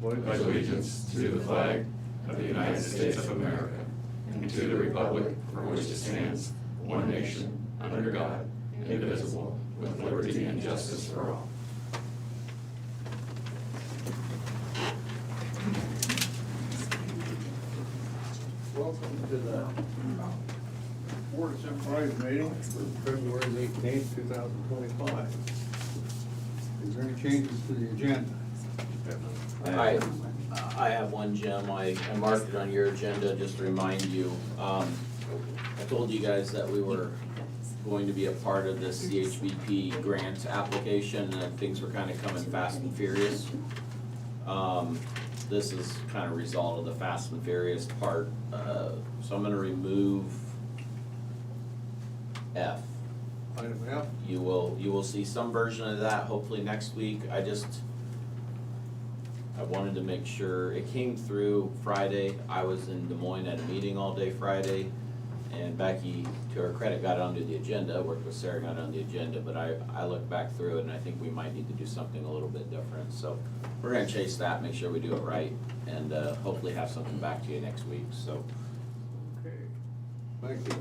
pledge allegiance to the flag of the United States of America and to the republic for which it stands, one nation, under God, indivisible, with liberty and justice for all. Welcome to the Board of Supervisors meeting for February 18th, 2025. Is there any changes to the agenda? I have one, Jim. I marked it on your agenda just to remind you. I told you guys that we were going to be a part of this CHBP grant application, and things were kind of coming fast and furious. This is kind of a result of the fast and furious part. So I'm going to remove F. Item F? You will see some version of that hopefully next week. I wanted to make sure it came through Friday. I was in Des Moines at a meeting all day Friday, and Becky, to her credit, got it onto the agenda, worked with Sarah, got it on the agenda, but I looked back through it and I think we might need to do something a little bit different. So we're gonna chase that, make sure we do it right, and hopefully have something back to you next week, so. Okay, thank you.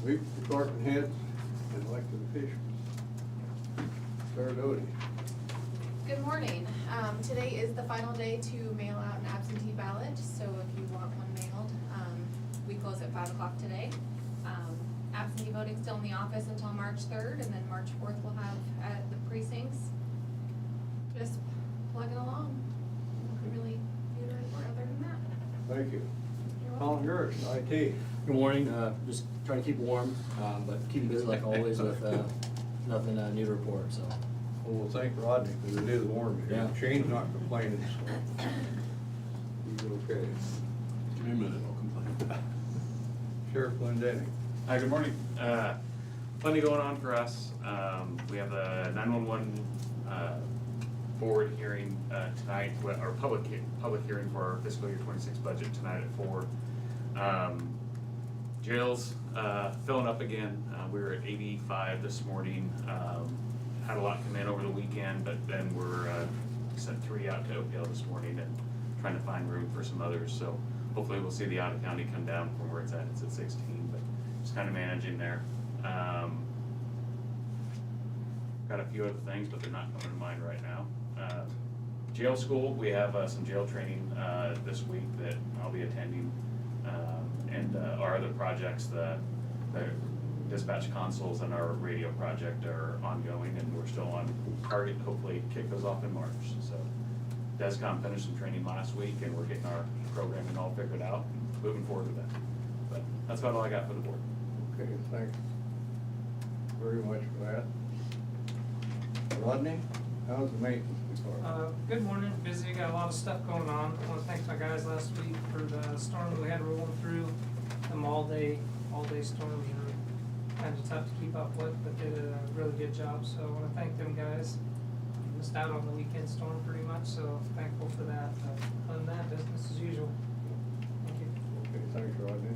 We've department heads and elected officials. Sarah Doty. Good morning. Today is the final day to mail out an absentee ballot, so if you want one mailed, we close at 5 o'clock today. Absentee voting still in the office until March 3rd, and then March 4th we'll have at the precincts. Just plugging along. Really do the report other than that. Thank you. You're Colin welcome. Gersh, IT. Good morning, just trying to keep warm, but keeping busy like always with nothing new to report, so. Well, we'll thank Rodney because it is warm here. Yeah. Shane's not complaining, so he's okay. Give me a minute, I'll complain. Sheriff Glendenning. Hi, good morning. Plenty going on for us. We have the 911 board hearing tonight, our public hearing for our fiscal year 26 budget tonight at 4. Jails filling up again. We were at 85 this morning. Had a lot come in over the weekend, but then we're sent 3 out to Oakdale this morning and trying to find room for some others. So hopefully we'll see the out of county come down from where it's at. It's at 16, but just kind of managing there. Got a few other things, but they're not coming to mind right now. Jail school, we have some jail training this week that I'll be attending. And our other projects, the dispatch consoles and our radio project are ongoing, and we're still on target to hopefully kick those off in March. So DESCOM finished some training last week, and we're getting our programming all figured out and moving forward with that. But that's about all I got for the board. Okay, thanks very much for that. Rodney, how's the maintenance department? Good morning, busy, got a lot of stuff going on. I wanna thank my guys last week for the storm that we had rolling through. Them all day storms are kinda tough to keep up with, but did a really good job, so I wanna thank them guys. Missed out on the weekend storm pretty much, so thankful for that. Other than that, business as usual. Thank you. Okay, thanks, Rodney.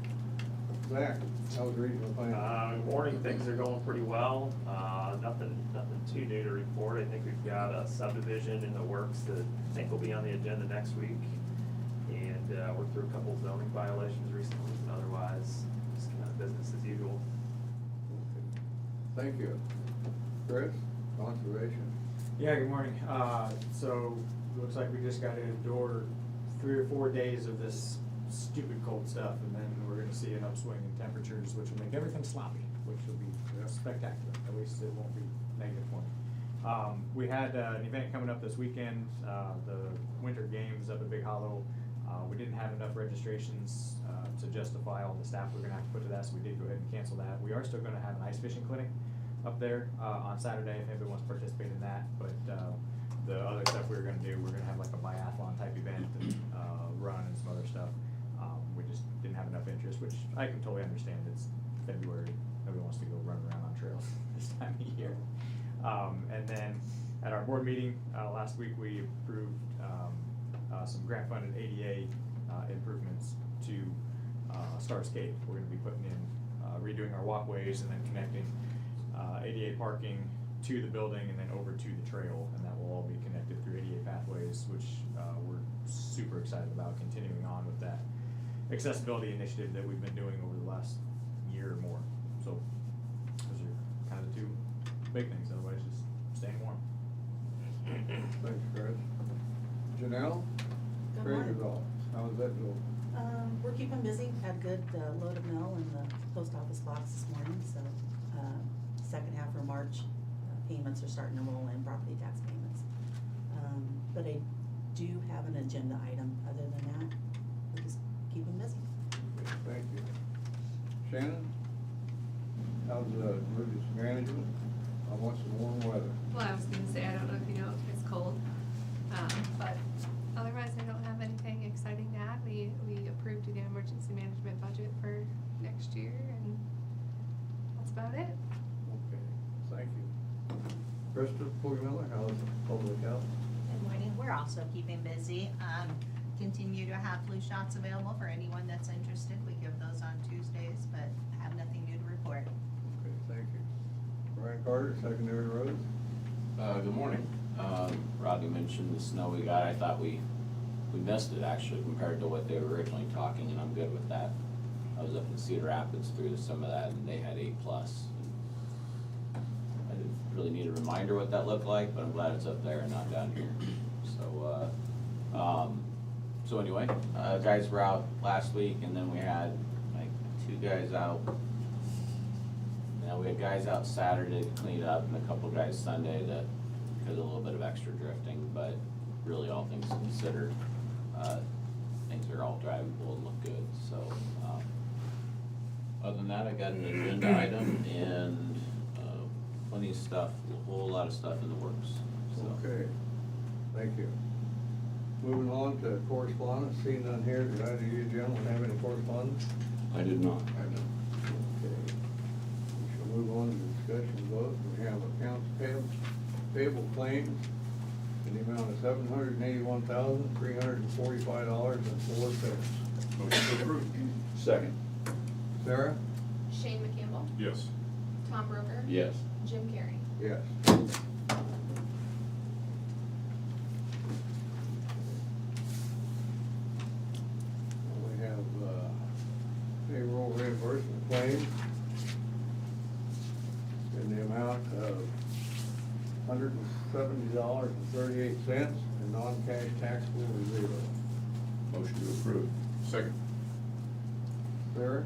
Zach, how's regional planning? Good morning, things are going pretty well. Nothing too new to report. I think we've got a subdivision in the works that I think will be on the agenda next week. And worked through a couple of zoning violations recently, but otherwise, just kind of business as usual. Thank you. Chris, conservation. Yeah, good morning. So, looks like we just got to endure 3 or 4 days of this stupid cold stuff, and then we're gonna see an upswing in temperatures, which will make everything sloppy, which will be spectacular. At least it won't be -1. We had an event coming up this weekend, the Winter Games up at Big Hollow. We didn't have enough registrations to justify all the staff we're gonna have to put to that, so we did go ahead and cancel that. We are still gonna have an ice fishing clinic up there on Saturday if anybody wants to participate in that, but the other stuff we were gonna do, we're gonna have like a biathlon type event and run and some other stuff. We just didn't have enough interest, which I can totally understand. It's February, nobody wants to go run around on trails this time of year. And then at our board meeting last week, we approved some grant funded ADA improvements to Starscape. We're gonna be putting in, redoing our walkways and then connecting ADA parking to the building and then over to the trail, and that will all be connected through ADA pathways, which we're super excited about continuing on with that accessibility initiative that we've been doing over the last year or more. So those are kind of the two big things, otherwise just staying warm. Thanks, Chris. Janelle? Good Treasurer's morning. office, how's that going? We're keeping busy, had a good load of mail in the post office box this morning, so, second half of March, payments are starting to roll in, property tax payments. But I do have an agenda item, other than that, we're just keeping busy. Okay, thank you. Shannon? How's the emergency management? I want some warm weather. Well, I was gonna say, I don't know if you know, it's cold, but otherwise I don't have anything exciting to add. We approved the emergency management budget for next year, and that's about it. Okay, thank you. Krista Miller, how's public health? Good morning, we're also keeping busy. Continue to have flu shots available for anyone that's interested. We give those on Tuesdays, but have nothing new to report. Okay, thank you. Brian Carter, secondary roads? Good morning. Rodney mentioned the snow we got. I thought we missed it actually compared to what they were originally talking, and I'm good with that. I was up in Cedar Rapids through some of that, and they had 8+. I didn't really need a reminder what that looked like, but I'm glad it's up there and not down here. So anyway, guys were out last week, and then we had like 2 guys out. Now we had guys out Saturday to clean up, and a couple guys Sunday to, because of a little bit of extra drifting, but really all things considered, things are all drivable and look good, so, other than that, I got an agenda item and, plenty of stuff, a whole lot of stuff in the works, so. Okay, thank you. Moving on to correspondence, seeing none here, did either of you gentlemen have any correspondence? I did not. Okay. We shall move on to discussion vote. We have accounts payable claims in the amount of $781,345.04. Motion to approve. Second. Sarah? Shane McCampbell, Yes. Tom Broker, Yes. Jim Carrey. Yes. We have payroll reimbursement claims in the amount of $170.38 and non-cash taxable is zero. Motion to approve. Second. Sarah?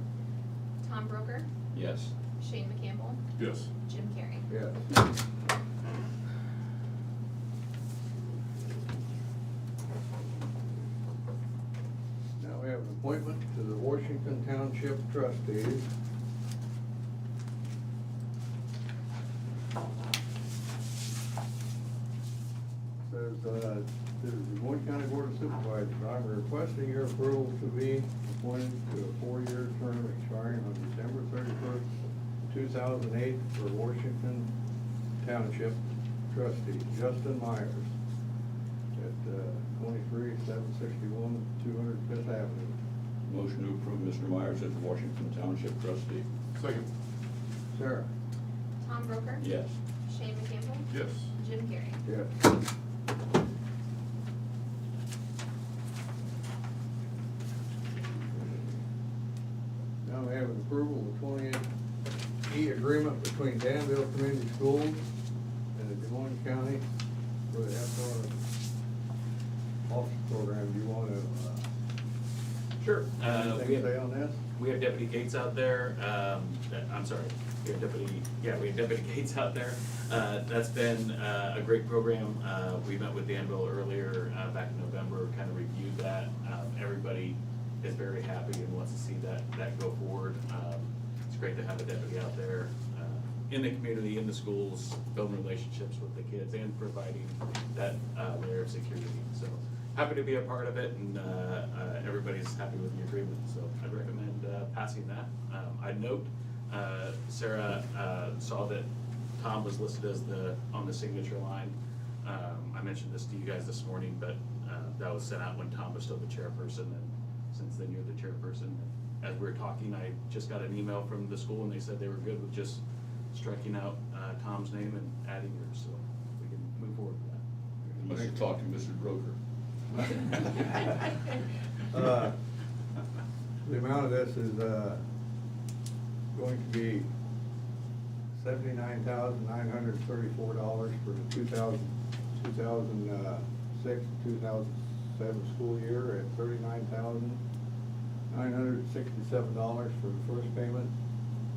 Tom Broker, Yes. Shane McCampbell, Yes. Jim Carrey. Yes. Now we have an appointment to the Washington Township Trustees. Says, this is the Moines County Board of Supervisors. I'm requesting your approval to be appointed to a 4-year term expiring on December 31st, 2008 for Washington Township Trustee Justin Myers at 23,761 205th Avenue. Motion to approve Mr. Myers as the Washington Township trustee. Second. Sarah? Tom Broker, Yes. Shane McCampbell, Yes. Jim Carrey. Yes. Now we have an approval of the 28E agreement between Danville Community Schools and the Des Moines County for the FR office program. Do you want to, Sure. anything to say on this? We have Deputy Gates out there, I'm sorry, we have Deputy Gates out there. That's been a great program. We met with Danville earlier, back in November, kind of reviewed that. Everybody is very happy and wants to see that go forward. It's great to have a deputy out there, in the community, in the schools, building relationships with the kids and providing that, layer of security. So happy to be a part of it, and everybody's happy with the agreement, so I'd recommend passing that. I'd note, Sarah saw that Tom was listed as on the signature line. I mentioned this to you guys this morning, but that was sent out when Tom was still the chairperson, and since then you're the chairperson. As we were talking, I just got an email from the school, and they said they were good with just striking out Tom's name and adding yours, so we can move forward with that. You must have talked to Mr. Broker. The amount of this is, going to be $79,934 for the 2006-2007 school year, and $39,967 for the first payment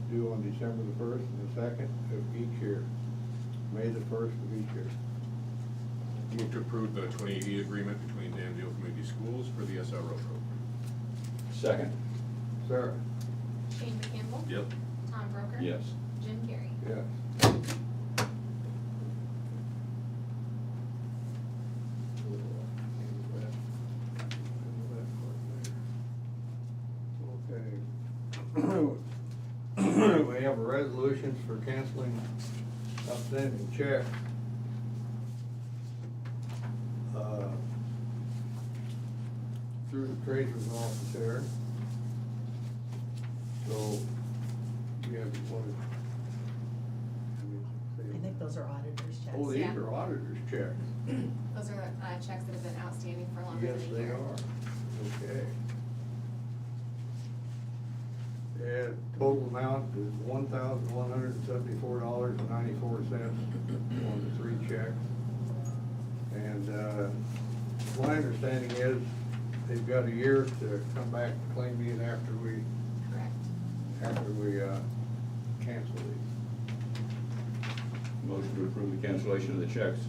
due on December the 1st and the 2nd of each year, May the 1st of each year. Move to approve the 2080 agreement between Danville Community Schools for the SRO program. Second. Sarah? Shane McCampbell. Yep. Tom Broker. Yes. Jim Carrey. Yes. Okay. We have resolutions for canceling outstanding checks. Through the treasurer's office there. So, we have one. I think those are auditors' checks. Oh, these Yeah. are auditor's checks. Those are checks that have been outstanding for longer Yes, than a they year. are. Okay. And total amount is $1,174.94 on the 3 checks. And, my understanding is they've got a year to come back and claim these after we Correct. cancel these. Motion to approve the cancellation of the checks.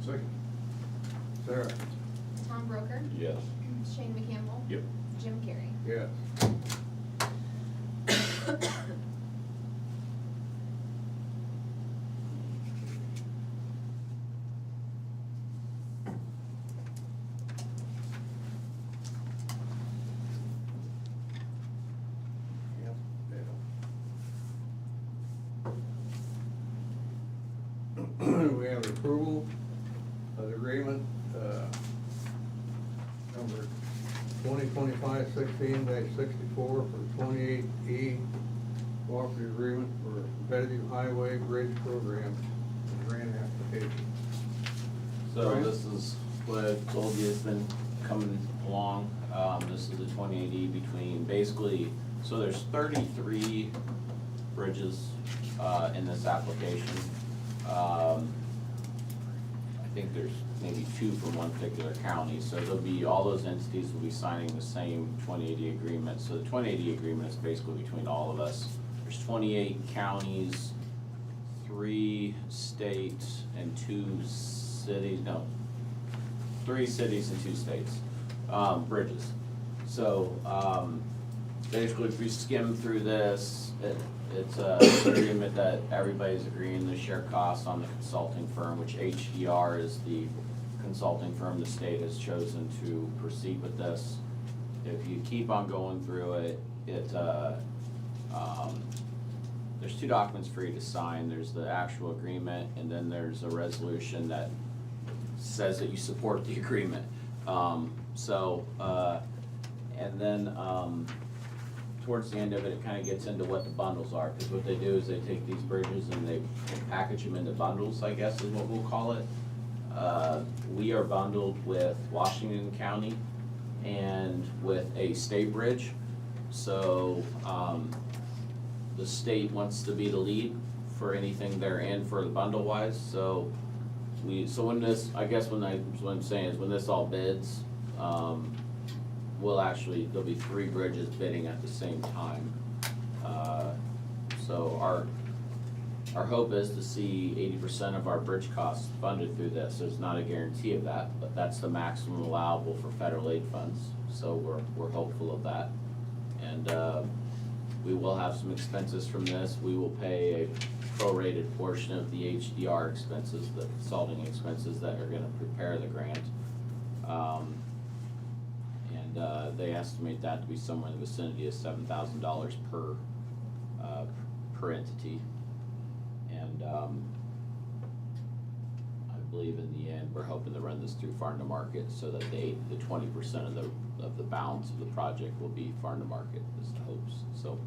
Second. Sarah? Tom Broker. Yes. Shane McCampbell. Yep. Jim Carrey. Yes. Yep, yeah. We have approval of the agreement, number 2025-16-64 for 28E cooperative agreement for competitive highway bridge program and grant application. So Right. this is what I told you has been coming along. This is the 2080 between, basically, so there's 33 bridges in this application. I think there's maybe 2 from one particular county, so there'll be, all those entities will be signing the same 2080 agreement. So the 2080 agreement is basically between all of us. There's 28 counties, 3 states, and 2 cities, no, 3 cities and 2 states, bridges. So, basically, if we skim through this, it's an agreement that everybody's agreeing to share costs on the consulting firm, which HDR is the consulting firm the state has chosen to proceed with this. If you keep on going through it, there's 2 documents for you to sign. There's the actual agreement, and then there's a resolution that says that you support the agreement. And then, towards the end of it, it kind of gets into what the bundles are, because what they do is they take these bridges and they package them into bundles, I guess is what we'll call it. We are bundled with Washington County and with a state bridge. So, the state wants to be the lead for anything they're in for the bundle wise, so when this, I guess what I'm saying is when this all bids, there'll be 3 bridges bidding at the same time. So our hope is to see 80% of our bridge costs funded through this. There's not a guarantee of that, but that's the maximum allowable for federal aid funds, so we're hopeful of that. And, we will have some expenses from this. We will pay a prorated portion of the HDR expenses, the consulting expenses that are gonna prepare the grant. They estimate that to be somewhere in the vicinity of $7,000 per entity. And I believe in the end, we're hoping to run this through farm to market so that the 20% of the balance of the project will be farm to market is the hopes. So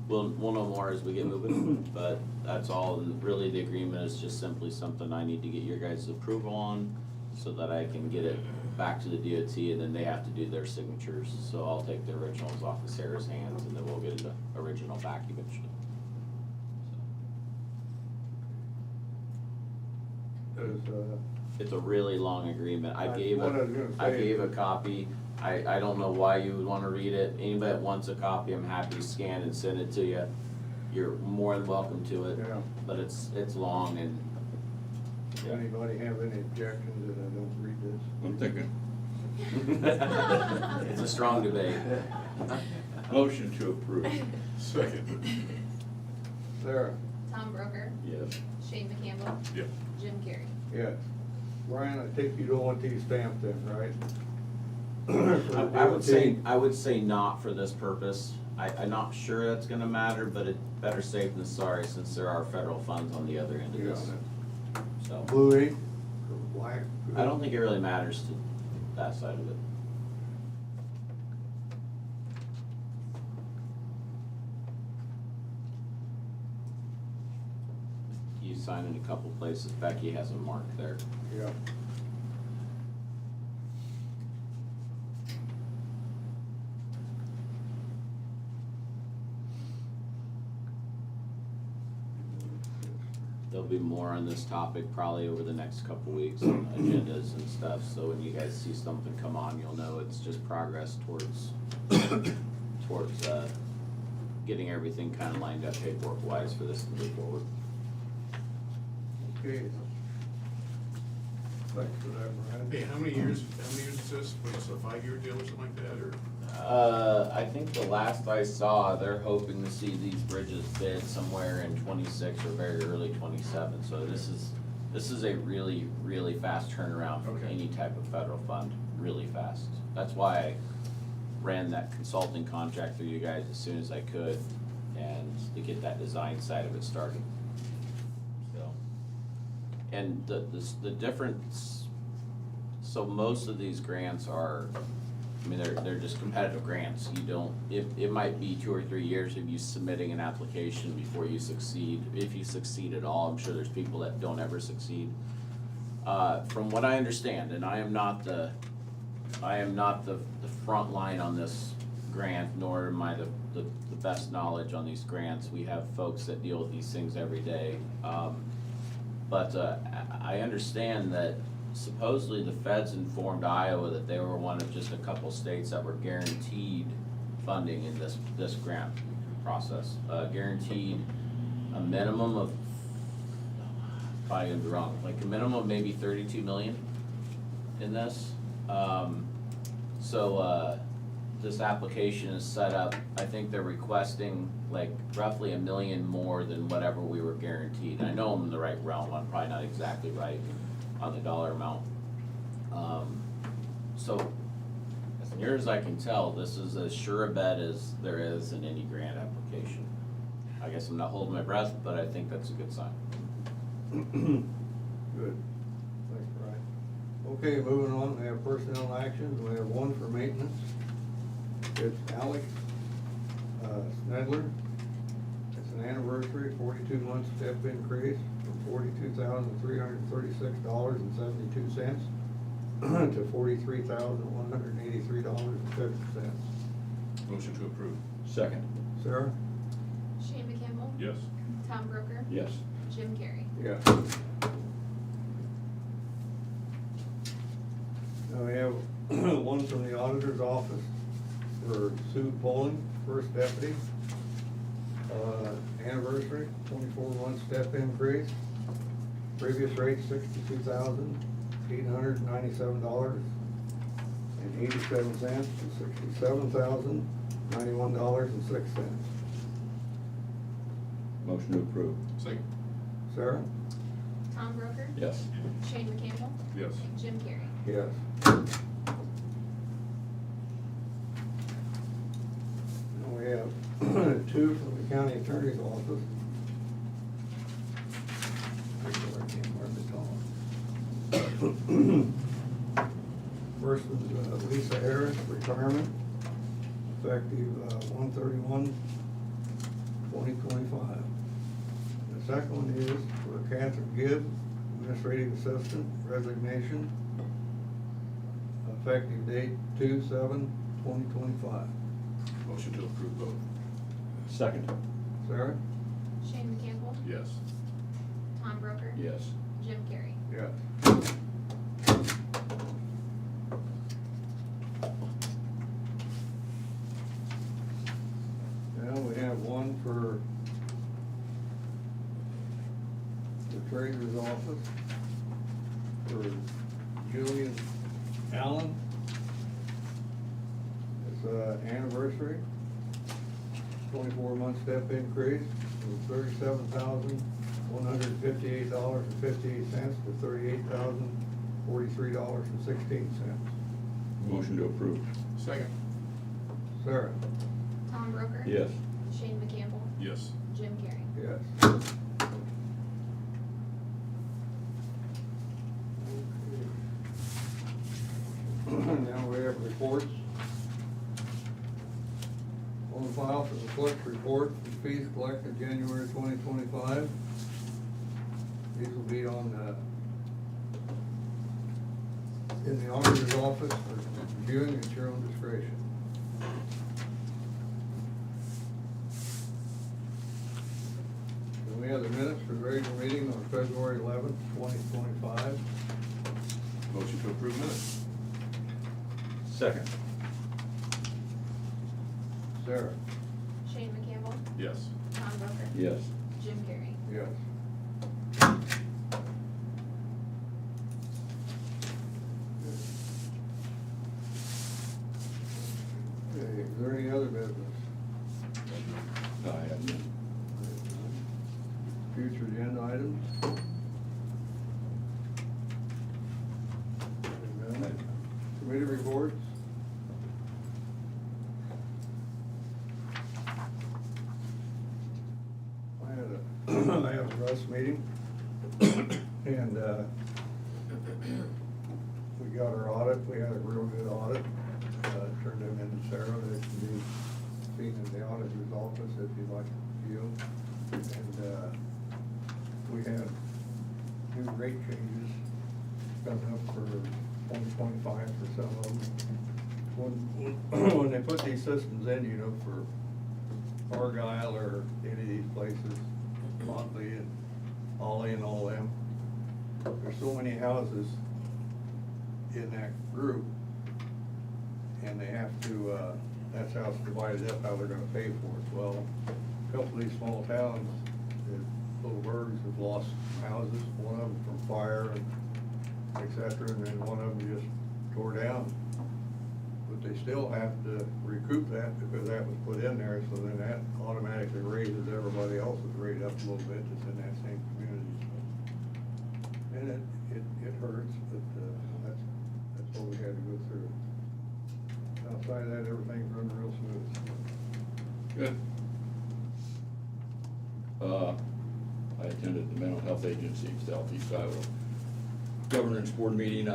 We'll know more as we get moving, but that's all, and really the agreement is just simply something I need to get your guys' approval on, so that I can get it back to the DOT, and then they have to do their signatures, so I'll take the originals off of Sarah's hands, and then we'll get the original back eventually. It's a really long agreement, I That's gave what I was gonna I say. gave a copy, I don't know why you would wanna read it, anybody that wants a copy, I'm happy to scan and send it to you. You're more than welcome to it, Yeah. but it's long and. Does anybody have any objections that I don't read this? I'm thinking. It's a strong debate. Motion to approve. Second. Sarah? Tom Broker, Yes. Shane McCampbell, Yep. Jim Carrey. Yes. Brian, I take you don't want these stamped then, right? I would say not for this purpose. I'm not sure that's gonna matter, but it better safe than sorry, since there are federal funds on the other end of this. So, Blue ink or black? I don't think it really matters to that side of it. You sign in a couple places, Becky has a mark there. Yeah. There'll be more on this topic probably over the next couple weeks, on agendas and stuff, so when you guys see something come on, you'll know it's just progress towards, getting everything kinda lined up paperwork wise for this to move forward. Okay. Thanks for that, Brian. Hey, how many years is this? Was it a 5-year deal or something like that, or? I think the last I saw, they're hoping to see these bridges bid somewhere in 26 or very early 27, so this is a really, really fast turnaround for Okay. any type of federal fund, really fast. That's why I ran that consulting contract through you guys as soon as I could, and to get that design side of it started. So, and the difference, so most of these grants are, I mean, they're just competitive grants. You don't, it might be 2 or 3 years of you submitting an application before you succeed, if you succeed at all. I'm sure there's people that don't ever succeed. From what I understand, and I am not the front line on this grant, nor am I the best knowledge on these grants. We have folks that deal with these things every day. But I understand that supposedly the feds informed Iowa that they were one of just a couple states that were guaranteed funding in this grant process. Guaranteed a minimum of, probably gonna be wrong, like a minimum of maybe 32 million in this. This application is set up, I think they're requesting like roughly $1 million more than whatever we were guaranteed. I know I'm in the right realm, I'm probably not exactly right on the dollar amount. So, as near as I can tell, this is as sure a bet as there is in any grant application. I guess I'm not holding my breath, but I think that's a good sign. Good. Thanks, Brian. Okay, moving on, we have personnel actions. We have one for maintenance. It's Alex Snedler. It's an anniversary, 42-month step increase from $42,336.72 to $43,183.50. Motion to approve. Second. Sarah? Shane McCampbell, Yes. Tom Broker, Yes. Jim Carrey. Yes. Now we have one from the auditor's office for Sue Poling, first deputy. Anniversary, 24-month step increase. Previous rate $62,897.87 to $67,091.06. Motion to approve. Second. Sarah? Tom Broker, Yes. Shane McCampbell, Yes. Jim Carrey. Yes. Now we have two from the county attorney's office. I can't hardly talk. First is Lisa Harris, retirement, effective 1/31/2022 2025. The second one is for Catherine Gibb, administrative assistant, resignation, effective date 2/7/2025. Motion to approve both. Second. Sarah? Shane McCampbell, Yes. Tom Broker, Yes. Jim Carrey. Yes. Now we have one for the treasurer's office for Julian Allen. It's anniversary, 24-month step increase from $37,158.58 to $38,043.16. Motion to approve. Second. Sarah? Tom Broker, Yes. Shane McCampbell, Yes. Jim Carrey. Yes. Now we have reports. On file for the clerk's report for fees collected January 2025. These will be on, in the auditor's office for reviewing at your own discretion. And we have the minutes for the regular meeting on February 11th, 2025. Motion to approve minutes. Second. Sarah? Shane McCampbell, Yes. Tom Broker, Yes. Jim Carrey. Yes. Okay, is there any other business? I have none. Future agenda items? None. Committee reports? I had a Russ meeting, and, we got our audit, we had a real good audit, turned them into Sarah, that can be seen in the auditor's office if you'd like to view. And, we had new rate changes coming up for 2025 for some of them. When they put these systems in, you know, for Argyle or any of these places, Motley and Ollie and all them, there's so many houses in that group, and they have to, that's how it's divided up, how they're gonna pay for it. Well, a couple of these small towns, the little burgs have lost houses, one of them from fire and et cetera, and then one of them just tore down. But they still have to recoup that because that was put in there, so then that automatically raises everybody else's rate up a little bit that's in that same community. And it hurts, but, that's what we had to go through. Outside of that, everything's running real smooth. Good. I attended the Mental Health Agency in Southeast Iowa Governance Board meeting.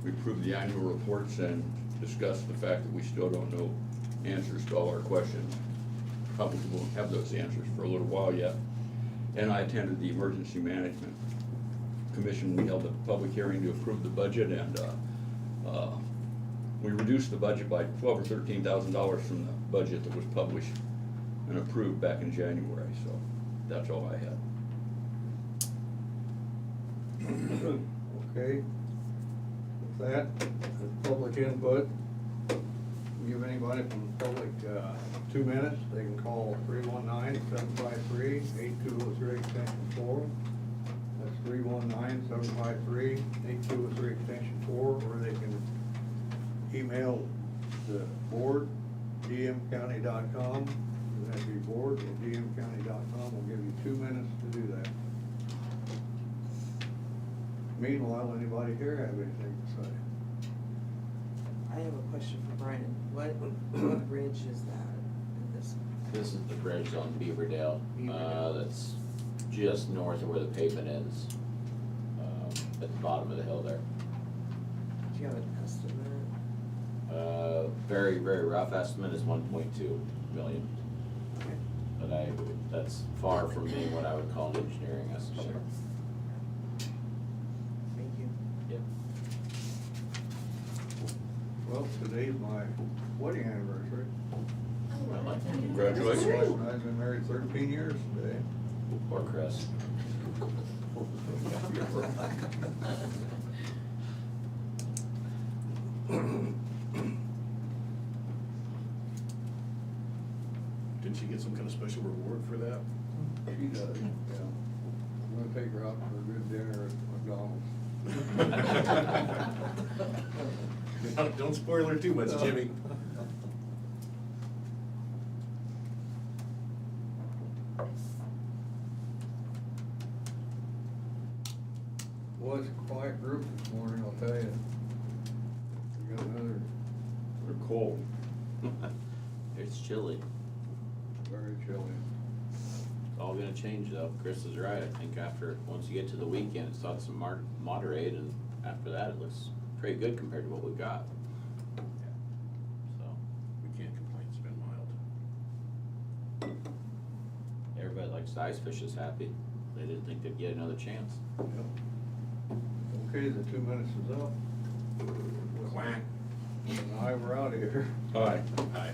We approved the annual reports and discussed the fact that we still don't know answers to all our questions. Probably won't have those answers for a little while yet. And I attended the Emergency Management Commission. We held a public hearing to approve the budget, and we reduced the budget by $12,000 or $13,000 from the budget that was published and approved back in January. So that's all I had. Okay. With that, the public input, give anybody from the public 2 minutes. They can call 319-753-8203 extension 4. That's 319-753-8203 extension 4, or they can email the board, dmcounty.com. That'd be board at dmcounty.com. We'll give you 2 minutes to do that. Meanwhile, anybody here have anything to say? I have a question for Brian. What bridge is that in this? This is the bridge on Beaverdale, that's just north of where the pavement ends, at the bottom of the hill there. Do you have an estimate? Very, very rough estimate is 1.2 million. Okay. But that's far from being what I would call an engineering estimate. Thank you. Yep. Well, today's my wedding anniversary. Congratulations. I've been married 13 years today. Poor Chris. Didn't she get some kind of special reward for that? She does, yeah. I'm gonna take her out for a good dinner at McDonald's. Don't spoil her too much, Jimmy. Well, it's a quiet group this morning, I'll tell you. We got another They're cold. It's chilly. very chilly. It's all gonna change though. Chris is right. I think once you get to the weekend, it starts to moderate, and after that, it looks pretty good compared to what we've got. So, We can't complain, it's been mild. everybody likes the ice fish is happy. They didn't think they'd get another chance. Yep. Okay, the 2 minutes is up. Quack. And I, we're out of here. Aye. Aye.